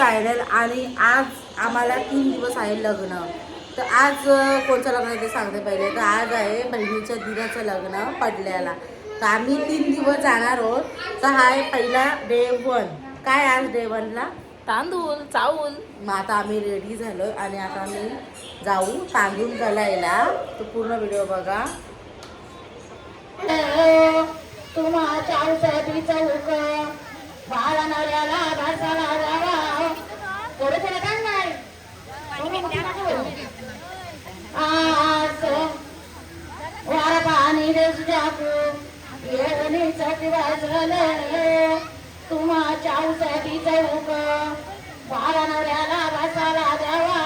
Channel. आणि आज आम्हाला 3 दिवस आहे लग्न. तर आज कोणचं लग्न आहे ते सांगते पहिले. तर आज आहे बहिणीच्या दिराचं लग्न पडल्याला. तर आम्ही 3 दिवस जाणार आहोत. तर हा आहे पहिला डे 1. काय आज डे 1ला तांदूळ चावल. मग आता आम्ही रेडी झालो आणि आता आम्ही जाऊ तांदूळ घालायला. तो पूर्ण व्हिडिओ बघा. तुमच्या औषधी चौक बाळा नवऱ्याला भासाला जावा थोडं थोडं काय नाही आज वार पाणी देश जाकू येणीचं दिवस झालं. तुमच्या औषधी चौक बाळा नवऱ्याला भासाला द्यावा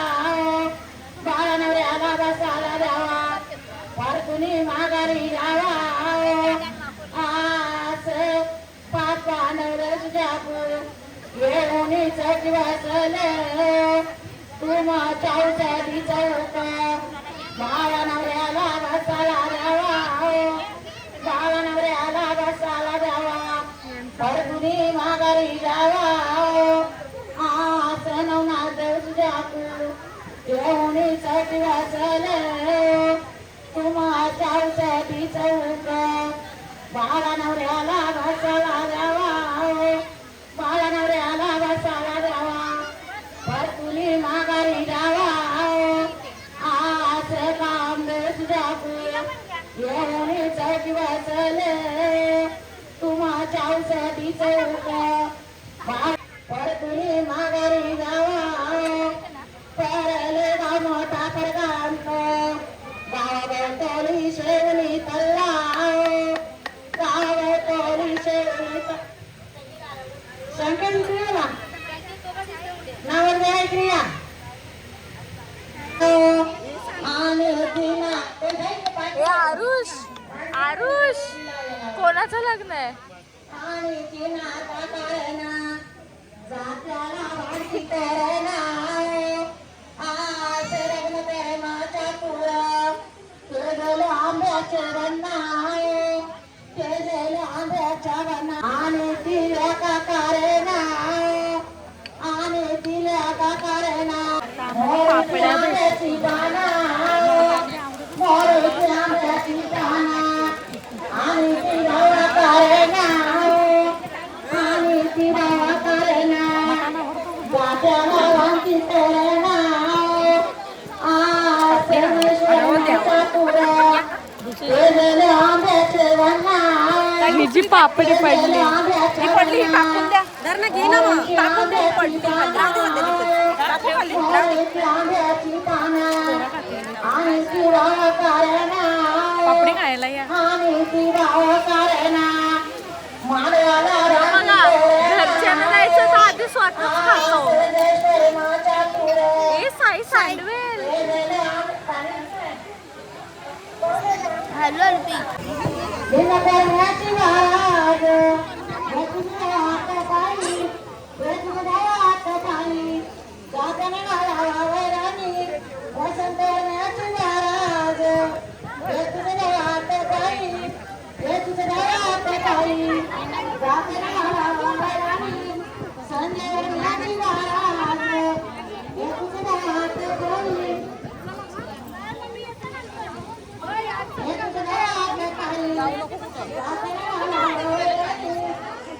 बाळा नवऱ्याला भासाला द्यावा परतुनी माघारी जावा. आज पापा नवरस जापू येणीचं दिवस झालं. तुमच्या औषधी चौक बाळा नवऱ्याला बसाला द्यावा बाळा नवऱ्याला बसाला द्यावा परतुनी माघारी जावा. आज नवनाथ जापू येणीचं दिवस झालं. तुमच्या औषधी चौक बाळा नवऱ्याला बसाला द्यावा बाळा नवऱ्याला बसाला द्यावा परतुनी माघारी जावा. आज काम जापू येणीचं दिवस झालं. तुमच्या औषधी चौक परतुनी माघारी जावा. परले गाव मोठा परगांत गावतोली शेवली तल्ला गावतोली शेवली शंकर क्रिया नावर जाय क्रिया आणि दिना ए आरुष आरुष कोणाचं लग्न आहे? आणि तिना काकाळना जात्याला वाढती करना आज रग्न प्रेमाच्या पुळं केलेलं आंब्याचे वन्ना केलेलं आंब्याच्या वन्ना आणि तिला काकाळना आणि तिला काकाळना मोरची आंब्याची पाना मोरची आंब्याची पाना आणि तिला काकाळना आणि तिला काकाळना जात्याला वाढती करना आज प्रेमाच्या पुळं केलेलं आंब्याचे वन्ना हिची पापडी पडली. ती पडली टाकून द्या धर ना घे ना मग. टाकून द्या पडली आंब्याची पाना आणि तिला काळना पापडी खायला या. आणि तिला काळना माळ्याला बघा घरच्यांना जायचं तर आधी स्वतःच खातो. प्रेमाच्या पुढे ए साई सँडवेल. हॅलो अर्पी. बिन करण्याची वाद तुझ्या हात पायी तुझ्या हात पायी जाताना घालावा वैराणी वसंत करण्याची वाद तुझ्या हात पायी तुझ्या हात पायी जाताना घालावा वैराणी संजय करण्याची वाद तुझ्या हात पायी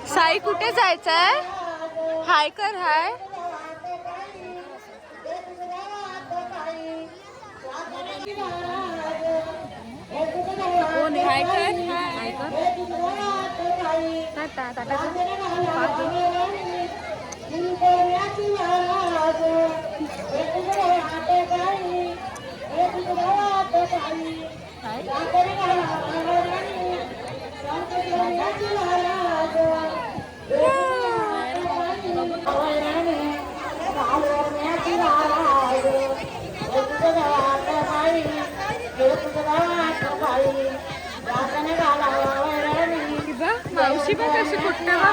साई कुठे जायचंय? हाय कर हाय. हाय कर हाय कर. टाटा टाटा. मावशी पण कशी कुठं बा.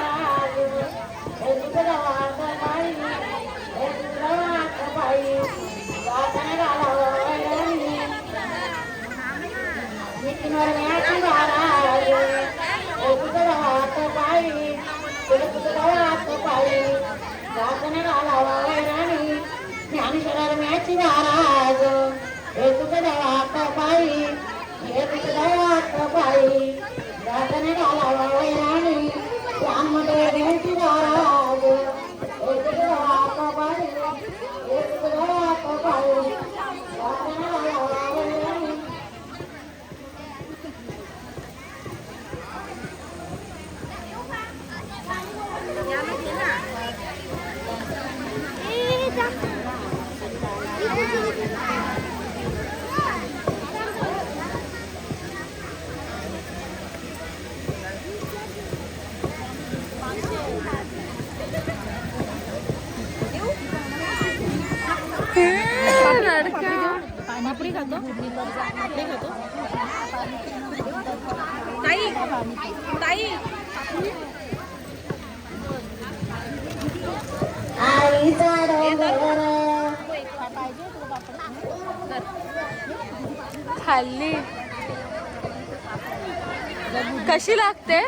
देवाची महाराज एक देवात बाई एक देवात बाई रातने घालावा वैराणी त्यामध्ये देवाची महाराज एक देवात बाई एक देवात बाई रातने घालावा वैराणी पाणीपुरी खातो ताई ताई आईचा डोंगर खाल्ली कशी लागते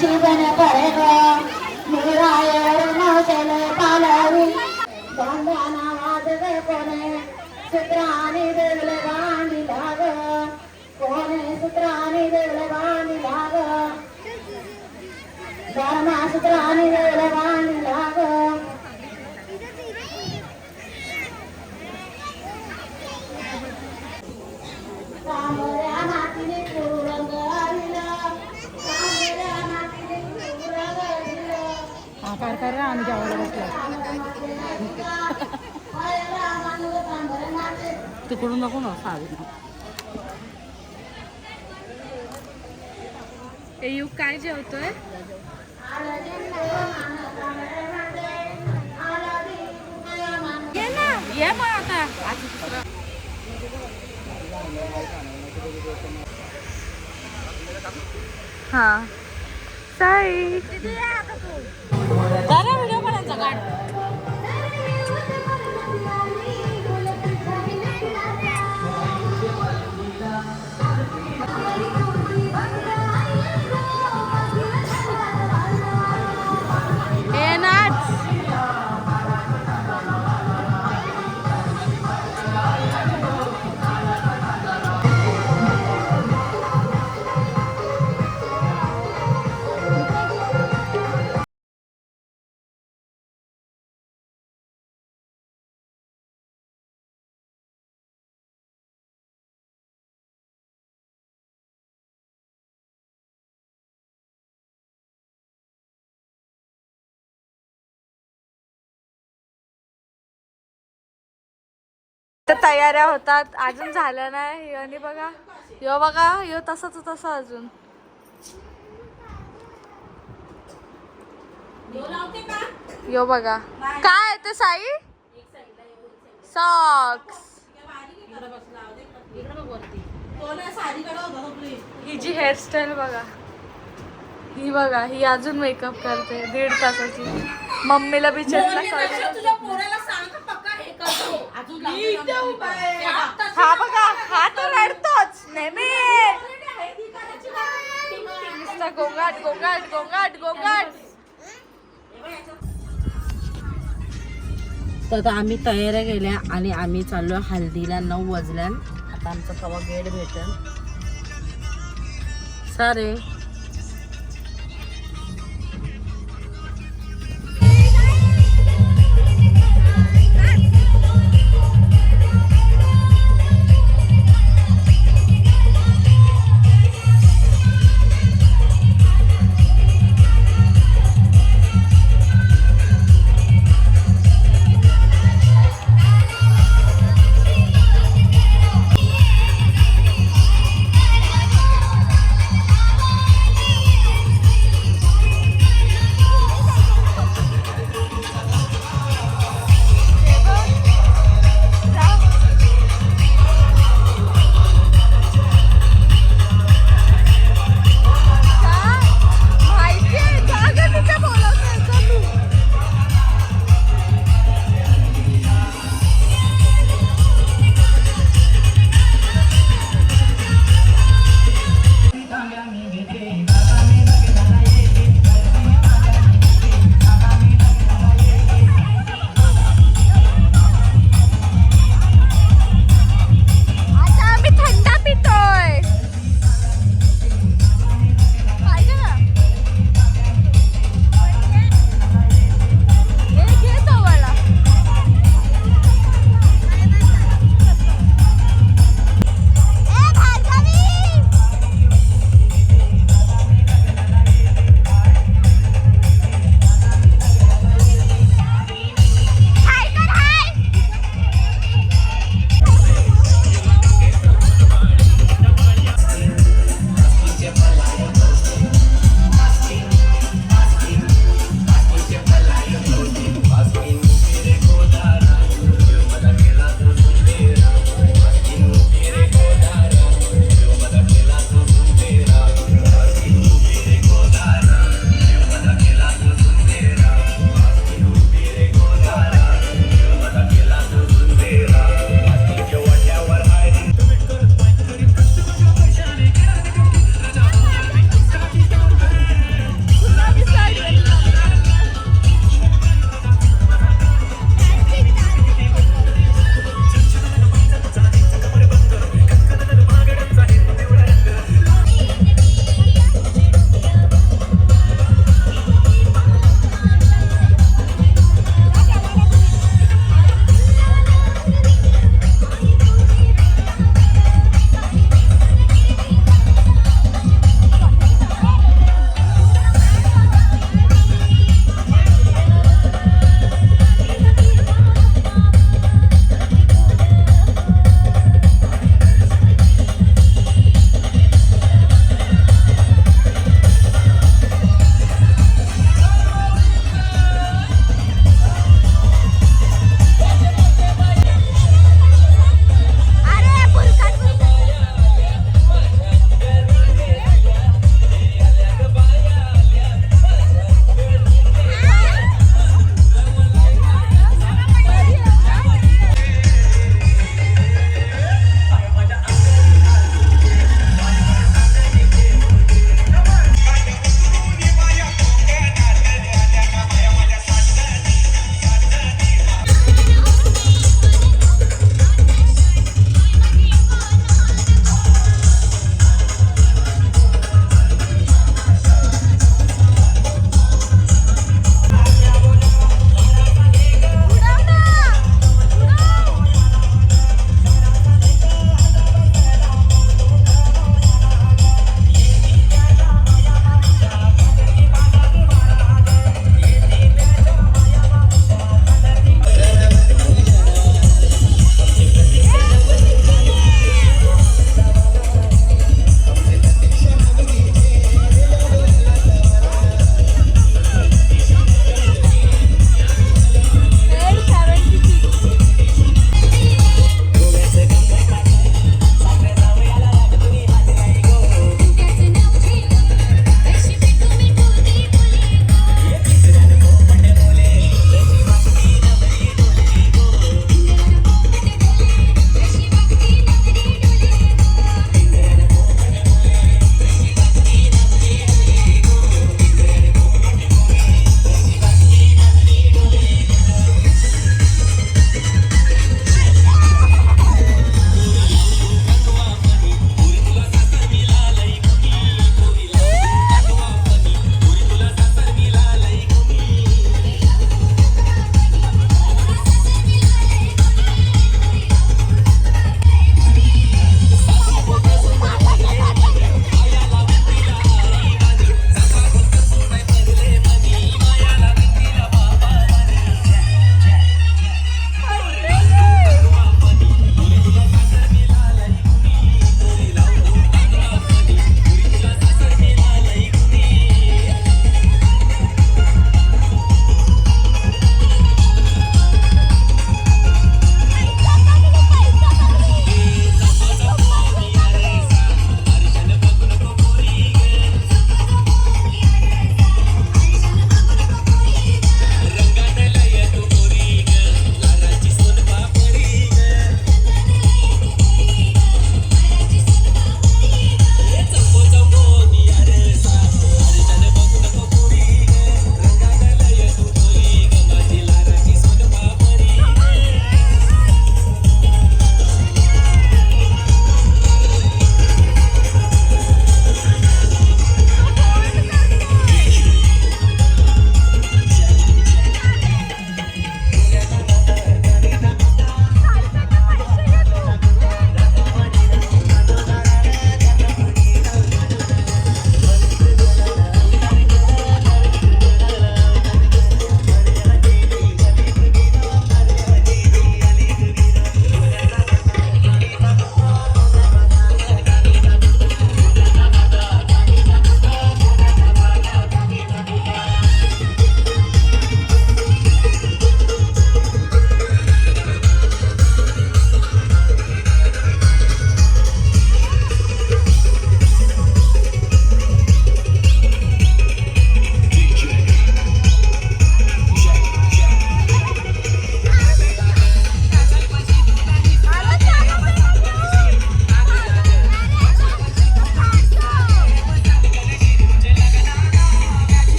शिवन पडेग निरायर नवसेल पालवी बांधाना वाजवे कोणे सूत्रानी देवले बांधी लाग कोणे सूत्रानी देवले बांधी लाग धर्मा सूत्रानी देवले बांधी लाग सामोऱ्या मातीने रंग आलिला सामोऱ्या मातीने रंग आलिला आकार करा आणि जेवायला बसला तिकडून नको ना सावी येऊ काय जेवतोय ये मग आता हा साई जरा व्हिडिओ बनायचा काढ ए नाच तयाऱ्या होतात अजून झाल्या नाही आणि बघा यो तसाच तसा अजून यो बघा काय ते साई सॉक्स ही जी हेअरस्टाईल बघा ही अजून मेकअप करते 1.5 तासाची मम्मीला बिचारीला हा बघा हा तो रडतोच नेहमी गोंगाट गोंगाट गोंगाट गोंगाट तर आता आम्ही तयाऱ्या केल्या आणि आम्ही चाललो हल्दीला 9 वाजल्यान आता आमचा कवा गेट भेटेल सारे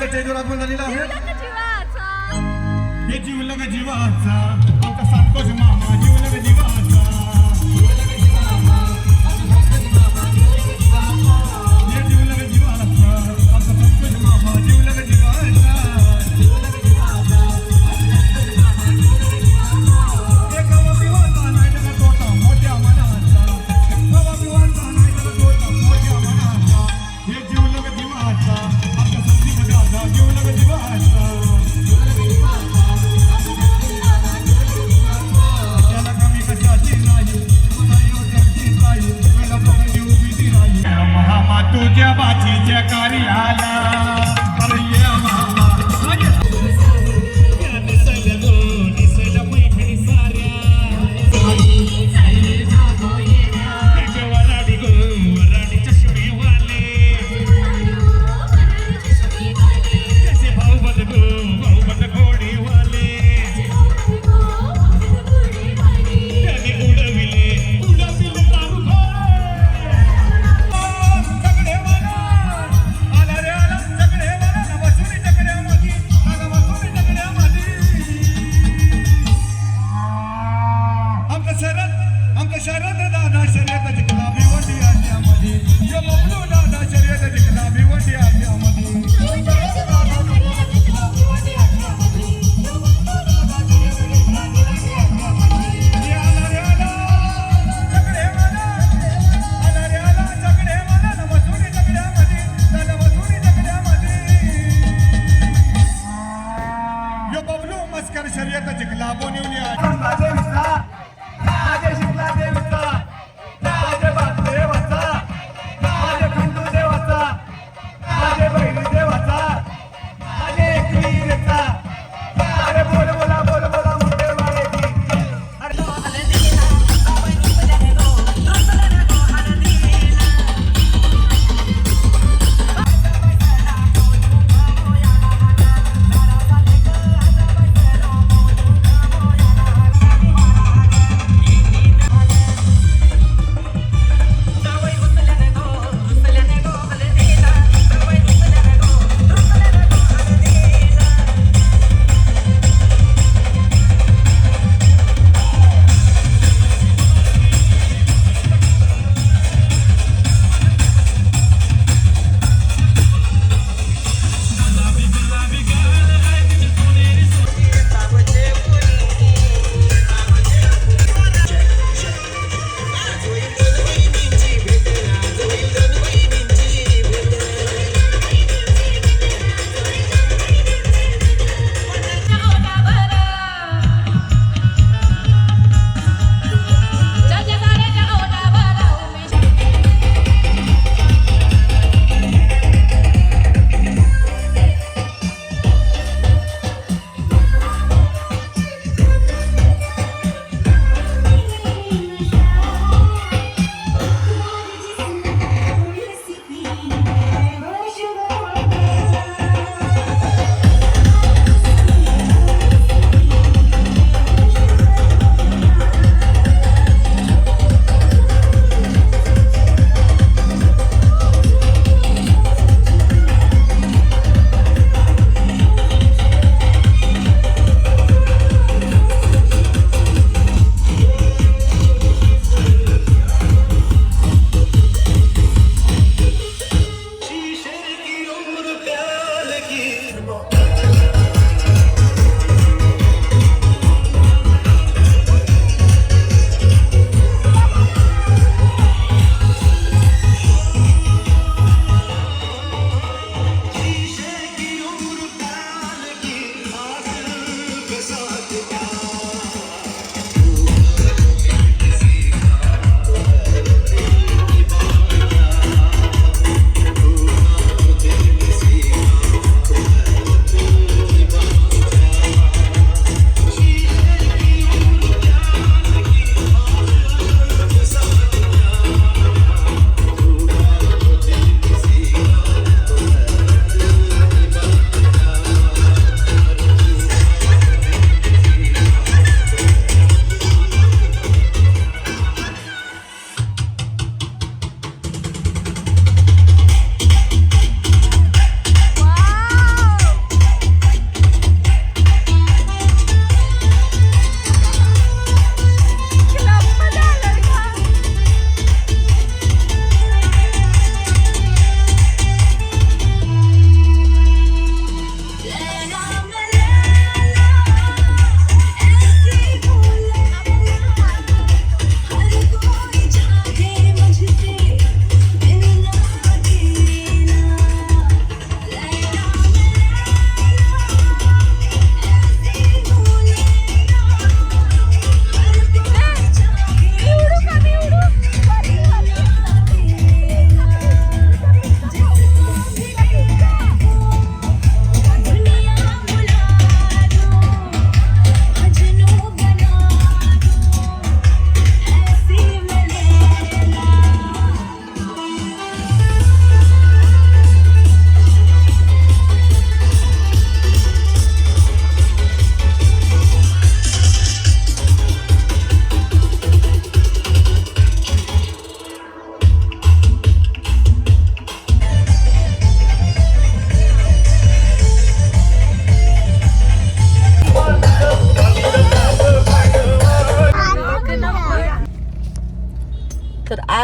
स्टेजवर आगमन झालेलं आहे. जीवाचा हे जीवलग जीवाचा आमचा संतोष मामा जीवलग जीवाचा. हे जीवलग जीवाचा आमचा संतोष मामा जीवलग जीवाचा. एक विवाचा नाही त्याला तोटा मोठ्या मनाचा. एक विवाचा नाही त्याला तोटा मोठ्या मनाचा. हे जीवलग जीवाचा आमचा संतोष दादा जीवलग जीवाचा. त्याला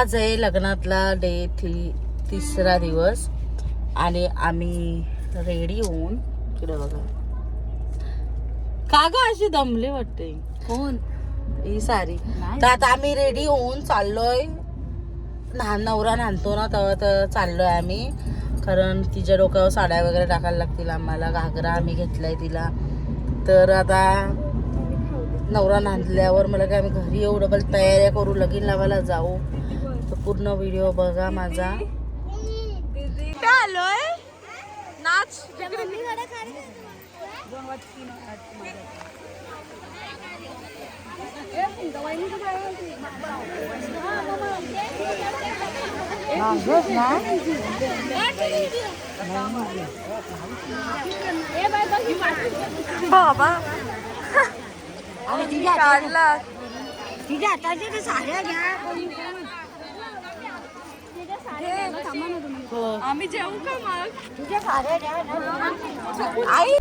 आज आहे लग्नातला तिसरा दिवस आणि आम्ही रेडी होऊन इकडे बघा का ग अशी दमले वाटते कोण ही सारी तर आता आम्ही रेडी होऊन चाललोय नवरा नांदतो ना तेव्हा तर चाललोय आम्ही कारण तिच्या डोक्यावर साड्या वगैरे टाकायला लागतील आम्हाला घागरा आम्ही घेतलाय तिला तर आता नवरा नांदल्यावर मला काय आम्ही घरी येऊ डबल तयाऱ्या करू लगीन लावायला जाऊ तर पूर्ण व्हिडिओ बघा माझा आलोय नाच बाबा काढला तिच्या हाताचे ते साड्या घ्या आम्ही जेवू का मग तुझ्या साड्या घ्या आई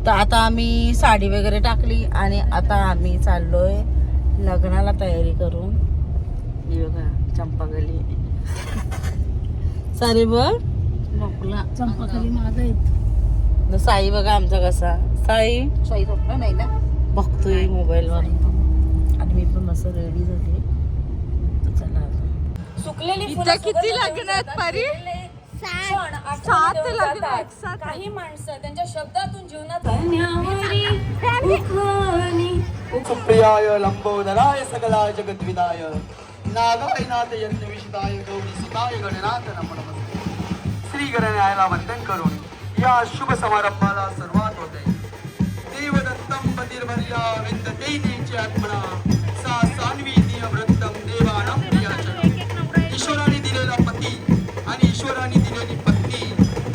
तर आता आम्ही साडी वगैरे टाकली आणि आता आम्ही चाललोय लग्नाला तयारी करून ही बघा चंपाकली सारे बघ नकोला चंपाकली माझा येत साई बघा आमचा कसा साई झोपला नाही ना बघतोय मोबाईलवर आणि मी पण मस्त रेडी झाली तर चला आता सुकलेली इथं किती लग्न आहेत परी 7 लग्न आहेत 7 काही माणसं त्यांच्या शब्दातून जीवनात सुप्रियाय लंबोदराय सकलाय जगद्विदाय नागायनाथ यज्ञविषिताय गौरीसुताय गणनाथ नमो नमस्ते श्री गणनायाला वंदन करून या शुभ समारंभाला सुरुवात होते देवदत्तम पतिर्वर्या विंदते तेचे आत्मना सा सान्वी नियमृत्तम देवानां प्रियाचरण ईश्वराने दिलेला पती आणि ईश्वराने दिलेली पत्नी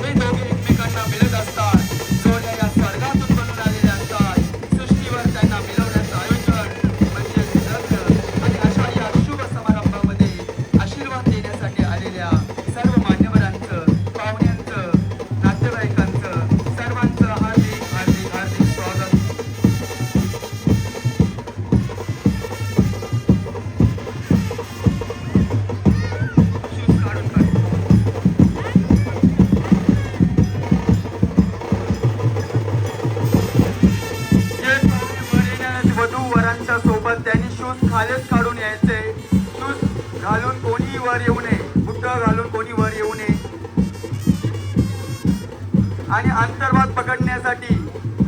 हे दोघे एकमेकांना मिळत असतात जोड्या या स्वर्गातून बनून आलेल्या असतात सृष्टीवर त्यांना मिळवण्याचं आयोजन म्हणजे लग्न आणि अशा या शुभ समारंभामध्ये आशीर्वाद देण्यासाठी आलेल्या सर्व मान्यवरांचं पाहुण्यांचं नातेवाईकांचं सर्वांचं हार्दिक हार्दिक हार्दिक स्वागत शूज काढून काढ वधू वरांच्या सोबत त्यांनी शूज खालीच काढून यायचे शूज घालून कोणी वर येऊ नये बुट्ट घालून कोणी वर येऊ नये आणि अंतर्वाद पकडण्यासाठी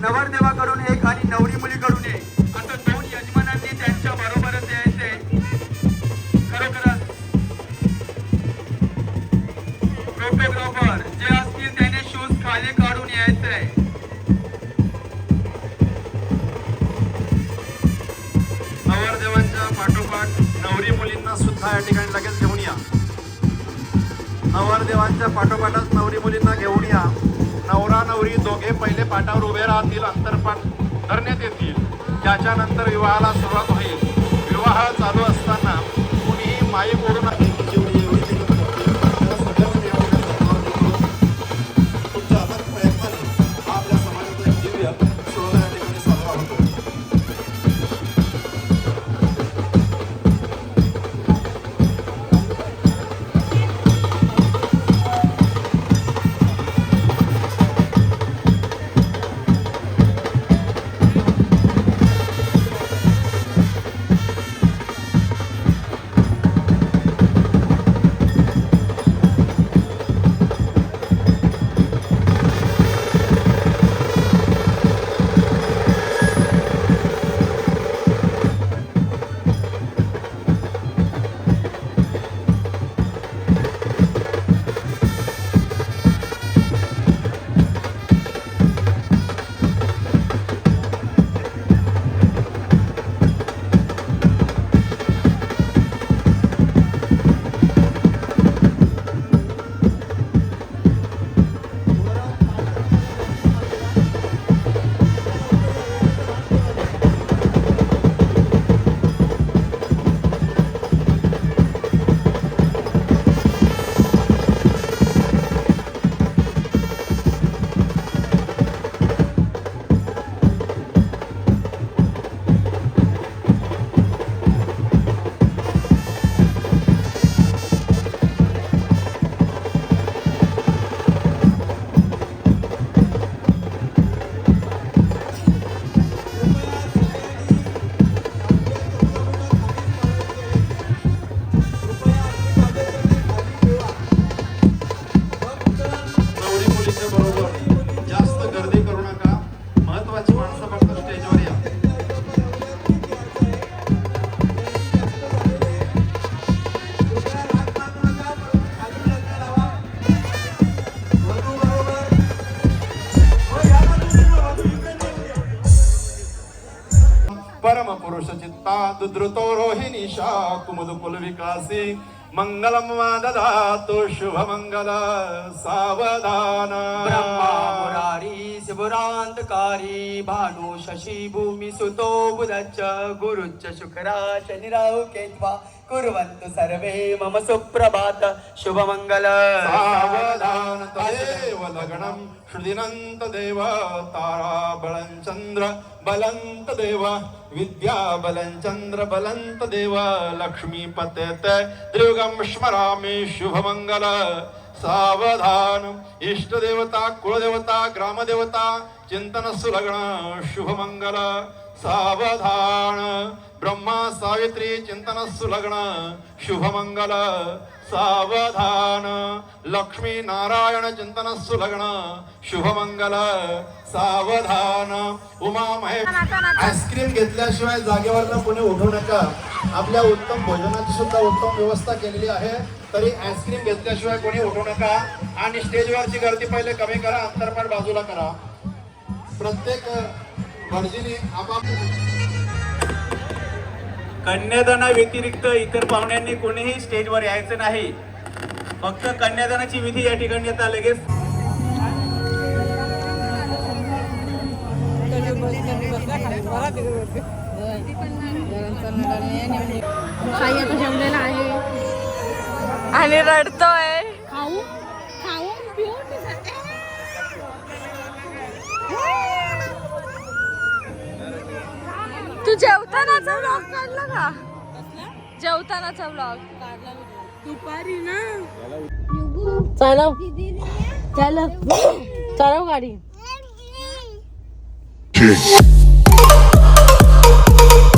नवरदेवाकडून एक आणि नवरी मुलीकडून एक असं 2 यजमानांनी त्यांच्या बरोबरच यायचे खरोखरच फोटोग्राफर जे असतील त्याने शूज खाली काढून यायचे नवरदेवांच्या पाठोपाठ नवरी मुलींना सुद्धा या ठिकाणी लगेच घेऊन या नवरदेवांच्या पाठोपाठच नवरी मुलींना घेऊन या नवरा नवरी दोघे पहिले पाटावर उभे राहतील अंतरपाठ करण्यात येतील त्याच्यानंतर विवाहाला सुरुवात होईल विवाह चालू असताना कुणीही माईक ओढून आपल्या समाजात एक दिव्य सोहळा या ठिकाणी साजरा होतो वृषचित्ता दुद्रुतो रोहिणीशा कुमुदकुल विकासी मंगलम ददातु शुभ मंगल सावधान. ब्रह्मा मुरारी शिवरांतकारी भानु शशी भूमी सुतो बुधच्च गुरुच्च शुक्राच निराहु केत्वा कुर्वन्तु सर्वे मम सुप्रभात शुभमंगल सावधान. तदेव लग्नं श्रुतिनन्त देव तारा बलं चंद्र बलंत देव विद्या बलं चंद्र बलंत देव लक्ष्मी पतेत त्रियुगं स्मरामि शुभमंगल सावधान. इष्ट देवता कुलदेवता ग्रामदेवता चिंतन सुलग्न शुभमंगल सावधान. ब्रह्मा सावित्री चिंतन सुलग्न शुभमंगल सावधान. लक्ष्मी नारायण चिंतन सुलग्न शुभमंगल सावधान. उमा महेश. आईस्क्रीम घेतल्याशिवाय जागेवर कोणी उठू नका. आपल्या उत्तम भोजनाची सुद्धा उत्तम व्यवस्था केलेली आहे, तरी आईस्क्रीम घेतल्याशिवाय कोणी उठू नका. आणि स्टेजवरची गर्दी पहिले कमी करा, अंतरपार बाजूला करा. प्रत्येक भटजीने आपापल्या कन्यादाना व्यतिरिक्त इतर पाहुण्यांनी कोणीही स्टेजवर यायचं नाही. फक्त कन्यादानाची विधी या ठिकाणी आता लगेच जेवलेला आहे. आणि रडतोय. खाऊ खाऊन पिऊन तू जेवतानाचा व्लॉग काढला का? जेवतानाचा व्लॉग दुपारी ना चालव चालव चालव गाडी.